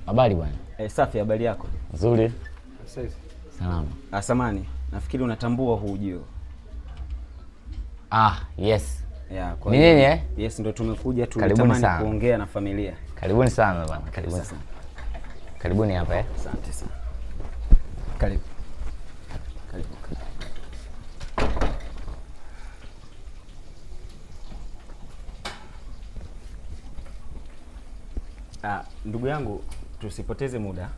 Habari bwana. Safi, habari yako? Nzuri. Sasa Salama. Samani, nafikiri unatambua huu ujio. Yes. Kwa ni nini Yes, ndo tumekuja tulitamani kuongea na familia. Karibuni sana bwana. Karibuni sana. Karibuni hapa Asante sana. Karibu. Karibu. Ndugu yangu, tusipoteze muda.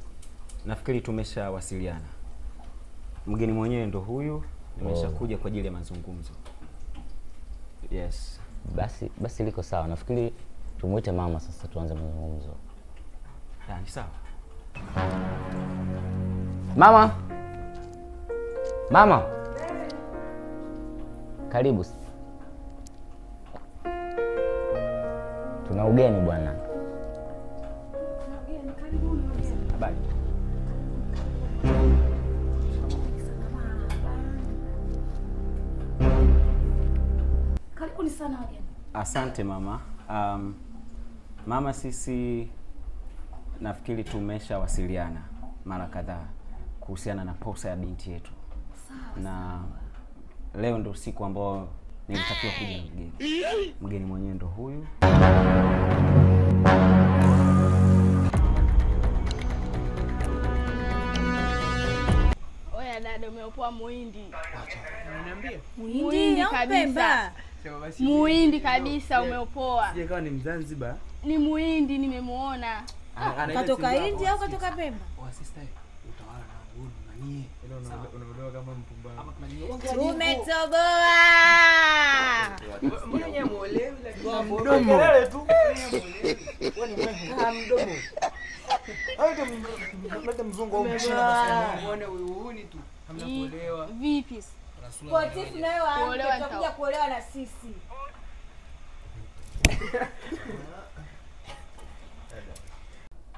Nafikiri tumeshawasiliana. Mgeni mwenyewe ndo huyu, nimeshakuja kwa ajili ya mazungumzo. Yes. Basi liko sawa. Nafikiri tumuite mama sasa tuanze mazungumzo. Ni sawa. Mama. Mama. Karibu. Tuna ugeni bwana. Habari. Karibuni sana wageni. Asante mama. Mama, sisi nafikiri tumeshawasiliana mara kadhaa kuhusiana na posa ya binti yetu. Na leo ndo siku ambao nilitakiwa kuja na mgeni. Mgeni mwenyewe ndo huyu. Oya dada, umeopoa muhindi. Unaniambia? Muhindi kabisa. Muhindi kabisa umeopoa. Sije kawa ni Mzanzibar. Ni muhindi nimemuona. Katoka India au katoka Pemba? Sister, utawala na huyu nani? Unaelewa kama mpumbavu. Umetoboa. Mbona yeye muolewi lakini mdomo. Kelele tu. Wewe ni mdomo. Hata mzungu au mchina muone huyu tu. Hamna kuolewa. Vipi? Potifu nayo tutakuja kuolewa na sisi.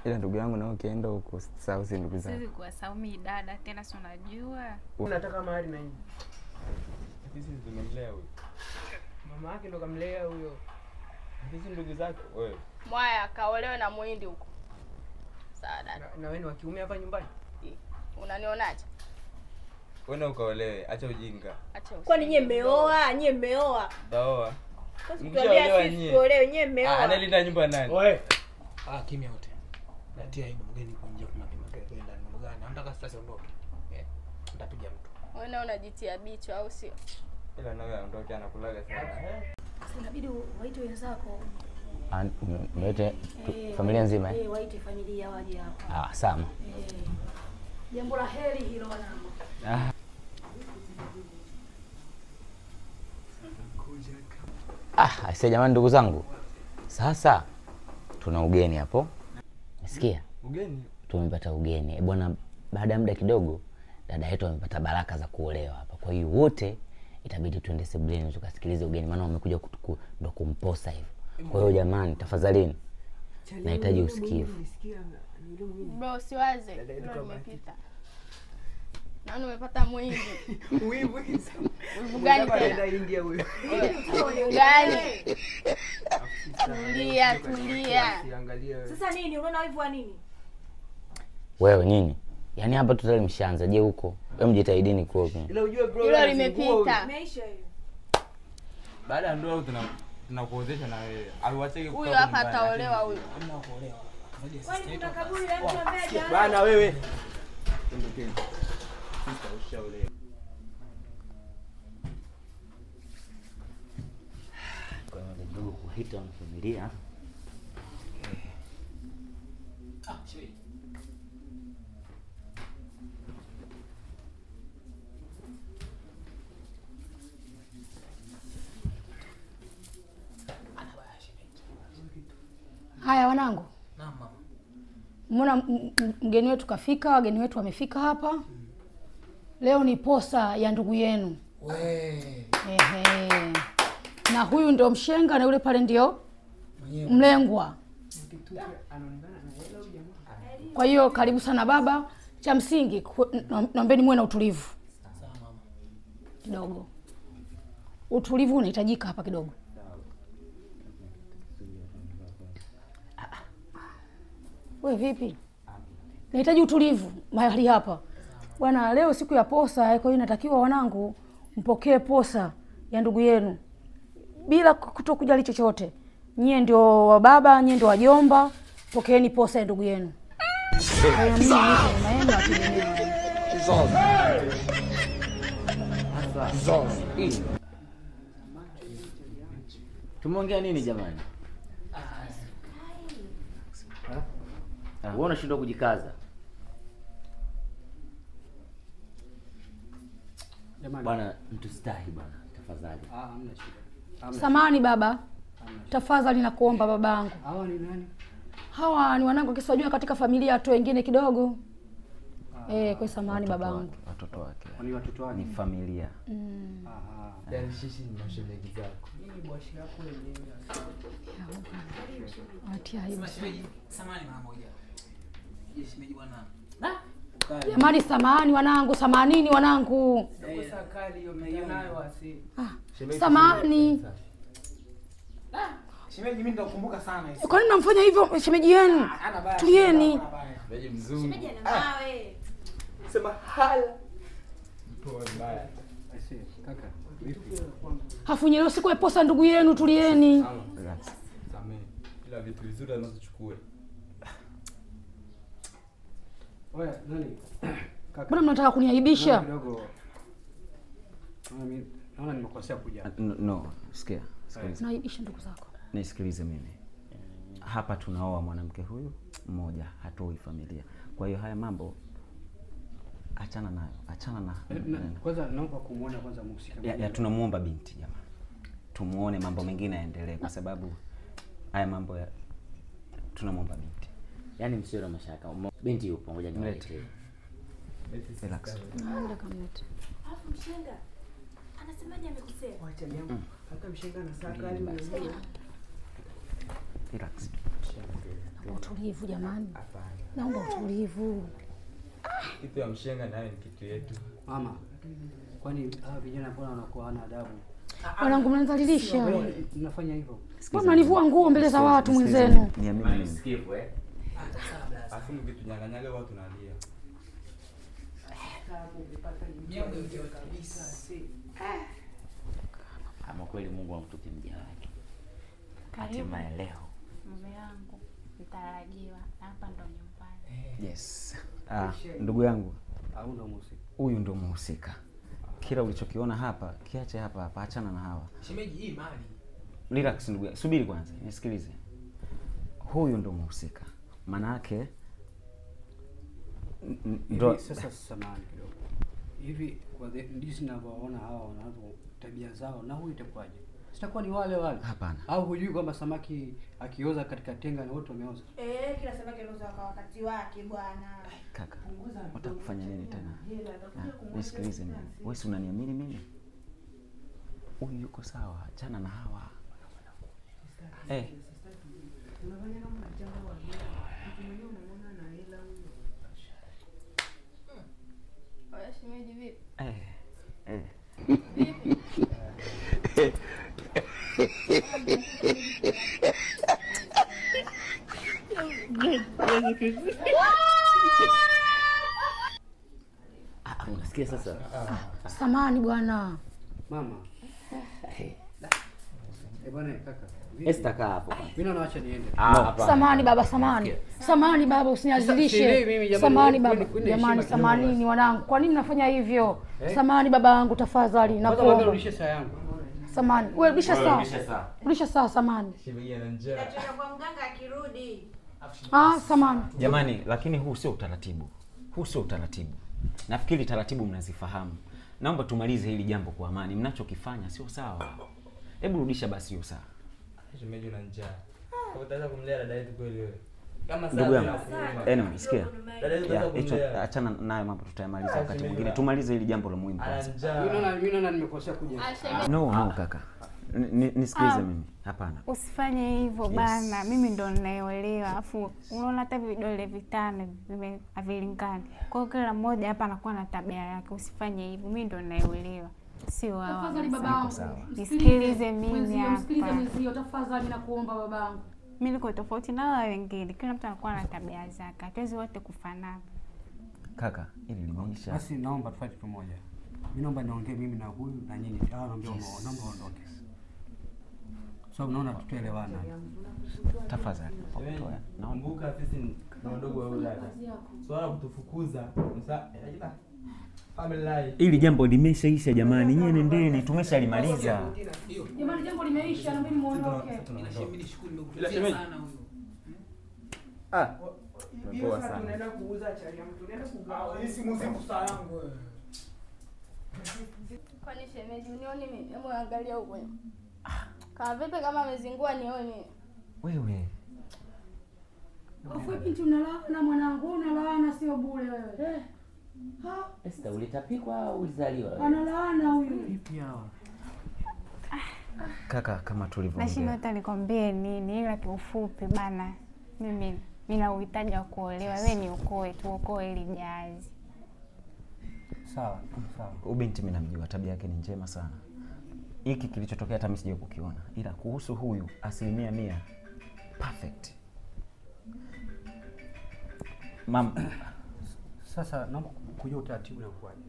Ila ndugu yangu na ukienda huko sasa si ndugu zangu. Sisi kwa Saumi dada tena si unajua. Unataka mahali na nini? Sisi tumemlea huyo. Mama yake ndo kamlea huyo. Sisi ndugu zake wewe. Mwaya kaolewe na muhindi huko. Sawa dada. Na wewe ni wa kiume hapa nyumbani? Unanionaje? Wewe ukaolewe, acha ujinga. Acha. Kwani nyie mmeoa? Nyie mmeoa? Daoa. Tuambia sisi kuolewe, nyie mmeoa. Analinda nyumba nani? Wewe. Kimya wote. Natia aibu mgeni kuingia kuna kwenda ndugu gani? Nataka sasa ondoke. Nitapiga mtu. Wewe na unajitia bicho au sio? Ila nawe aondoke anakulaga sana. Sasa inabidi waite wenzako. Mwite familia nzima Waite familia waje hapa. Sawa. Jambo la heri hilo wanangu. Aisee jamani ndugu zangu. Sasa tuna ugeni hapo. Nasikia? Ugeni? Tumepata ugeni. Bwana, baada ya muda kidogo dada yetu amepata baraka za kuolewa hapa. Kwa hiyo wote itabidi tuende sebuleni tukasikilize ugeni maana wamekuja ndo kumposa hivyo. Kwa hiyo jamani tafadhalini. Nahitaji usikivu. Bro, siwaze. Ndio nimepita. Na umepata muhindi. Wivu hizo. Wivu gani tena? India huyo. Gani? Tulia. Sasa nini? Unaona wivu wa nini? Wewe nini? Yaani hapa tutali mshaanza je huko. Wewe mjitahidini kwa huko. Ila ujue bro. Hilo limepita. Imeisha hiyo. Baada ya ndoa tunakuozesha na wewe. Aliwacheki kwa huyo hapa ataolewa huyo. Unaolewa. Kwani kuna kaburi la mtu ambaye hajaolewa? Bana wewe. Ondokeni. Sister ushaolewa. Kwa hiyo ndugu kuita na familia. Haya wanangu. Naam mama. Mbona mgeni wetu kafika, wageni wetu wamefika hapa. Leo ni posa ya ndugu yenu. Na huyu ndio mshenga na yule pale ndio mlengwa. Kwa hiyo karibu sana baba. Cha msingi naombeni muwe na utulivu. Sawa mama. Kidogo. Utulivu unahitajika hapa kidogo. Wewe vipi? nahitaji utulivu mahali hapa. Bwana, leo siku ya posa, kwa hiyo natakiwa wanangu mpokee posa ya ndugu yenu bila kutokujali chochote. Nyie ndio wa baba, nyie ndio wajomba, pokeeni posa ya ndugu yenu. Tumeongea nini jamani? Wewe unashindwa kujikaza. Bwana, mtustahi bwana, tafadhali. Hamna shida. Samahani baba. Tafadhali nakuomba babangu. Hawa ni nani? Hawa ni wanangu kisojua katika familia tu wengine kidogo. Kwa samahani babangu. Watoto wake. Ni watoto wake. Ni familia. Yaani sisi ni mashemeji zako. Mimi bwashi yako wenyewe. Atia hiyo. Samahani mama moja. Shemeji bwana. Jamani samahani wanangu, samanini wanangu. Kosa kali hiyo mnayo wasi. Samahani. Shemeji mimi nitakumbuka sana hizo. Kwa nini mnamfanya hivyo shemeji yenu? Tulieni. Shemeji mzungu. Shemeji ana mawe. Sema hala. Poa mbaya. Kaka, vipi? Hafunye leo siku ya posa ndugu yenu, tulieni. Samee. Ila vitu vizuri lazima tuchukue. Wewe nani? Kaka. Mbona mnataka kuniaibisha? Kidogo. Naona nimekosea kuja. No, sikia. Sikiliza. Naibisha ndugu zako. Nisikilize mimi. Hapa tunaoa mwanamke huyu mmoja, hatoi familia. Kwa hiyo haya mambo achana nayo. Achana na. Kwanza naomba kumuona kwanza mhusika. Ya tunamuomba binti jamani. Tumuone mambo mengine yaendelee kwa sababu haya mambo ya tunamuomba binti. Yaani msio na mashaka. Binti yupo, ngoja niwalete. Relax. Nenda kamlete. Alafu mshenga anasemaje amekosea? Wacha yangu. Hata mshenga na saa kali unajua. Relax. Utulivu jamani. Naomba utulivu. Kitu ya mshenga nayo ni kitu yetu. Mama. Kwani hawa vijana mbona wanakuwa hana adabu? Wanangu mnanizalilisha. Mnafanya hivyo? Mbona mnanivua nguo mbele za watu mwenzenu? Niamini mimi. Sikivu Afu vitu nyang'anyaga watu nalia. Ama kweli Mungu amtupe mja wake. Hatimaye leo. Mume wangu mtarajiwa hapa ndo nyumbani. Yes. Ndugu yangu, Au ndo mhusika? huyu ndo mhusika. Kila ulichokiona hapa, kiache hapa, achana na hawa. Shemeji hii mali. Relax ndugu yangu. Subiri kwanza, nisikilize. Huyu ndo mhusika. Maana yake Ndo sasa samani kidogo. Hivi kwa jinsi ninavyoona hawa wanazo tabia zao na huyu itakuwaje? Sitakuwa ni wale wale. Hapana. Au hujui kwamba samaki akioza katika tenga na wote wameoza? Kila samaki anaoza kwa wakati wake bwana. Kaka, unataka kufanya nini tena? Nisikilize mimi. Wewe si unaniamini mimi? Huyu yuko sawa, achana na hawa. Unafanya kama mjanga wa mtu mwenyewe unaona na hela huyo. Oya shemeji vipi? Unasikia sasa? Samahani bwana. Mama. Bwana kaka. Esther kaa hapo. Mimi naona acha niende. Samahani baba, samahani. Samahani baba, usiniazilishe. Samahani baba. Jamani, samanini wanangu. Kwa nini mnafanya hivyo? Samahani baba yangu tafadhali nakuomba. Rudisha saa yangu. Samahani. Wewe rudisha saa. Rudisha saa samahani. Shemeji ana njaa. Tutaenda kwa mganga akirudi. Samahani. Jamani, lakini huu sio utaratibu. Huu sio utaratibu. Nafikiri taratibu mnazifahamu. Naomba tumalize hili jambo kwa amani. Mnachokifanya sio sawa. Hebu rudisha basi hiyo saa. Shemeji una njaa. Utaweza kumlea dada yetu kweli wewe? Kama sasa. Ndugu yangu. Anyway, sikia. Dada yetu utaweza Hicho kumlea. achana nayo mambo tutayamaliza wakati mwingine. Tumalize hili jambo la muhimu kwanza. Mimi naona nimekosea kuja. No, kaka. Nisikilize mimi. Hapana. Usifanye hivyo bana. Mimi ndo ninaelewa. Alafu unaona hata vidole vitano havilingani. Kwa hiyo kila mmoja hapa anakuwa na tabia yake. Usifanye hivyo. Mimi ndo ninaelewa. Sio wao. Tafadhali babangu. Nisikilize mimi hapa. Msikilize mwenzio tafadhali nakuomba babangu. Mimi niko tofauti na wale wengine. Kila mtu anakuwa na tabia zake. Hatuwezi wote kufanana. Kaka, ili limeisha. Basi naomba tufanye kitu moja. Mimi naomba niongee mimi na huyu na nyinyi. Naomba ondoke. Sababu naona tutaelewana. Tafadhali. Nakumbuka sisi na wadogo wa dada. Swala kutufukuza. Ili jambo limeshaisha jamani. Nyie nendeni, tumeshalimaliza. Jamani jambo limeisha na mimi muondoke. Mimi nishukuru nimekuzia sana huyo. Poa sana. Tunaenda kuuza chali ya mtu. Tunaenda kugawa. Hii simu saa yangu wewe. Kwani shemeji unioni mimi? Hebu angalia huko. Kama vipi kama amezingua nione. Wewe. Kwa binti unalaana mwanangu, unalaana sio bure wewe. Esther, ulitapikwa au ulizaliwa? Analaana huyu. Vipi hao? Kaka, kama tulivyoongea. Nashinda hata nikwambie nini, ila kiufupi bana. Mimi nina uhitaji wa kuolewa. Wewe niokoe, tuokoe ili jazi. Sawa. Ubinti mimi namjua, tabia yake ni njema sana. Hiki kilichotokea hata mimi sije kukiona. Ila kuhusu huyu 100% perfect. Sasa naomba kujua utaratibu unakuwaje.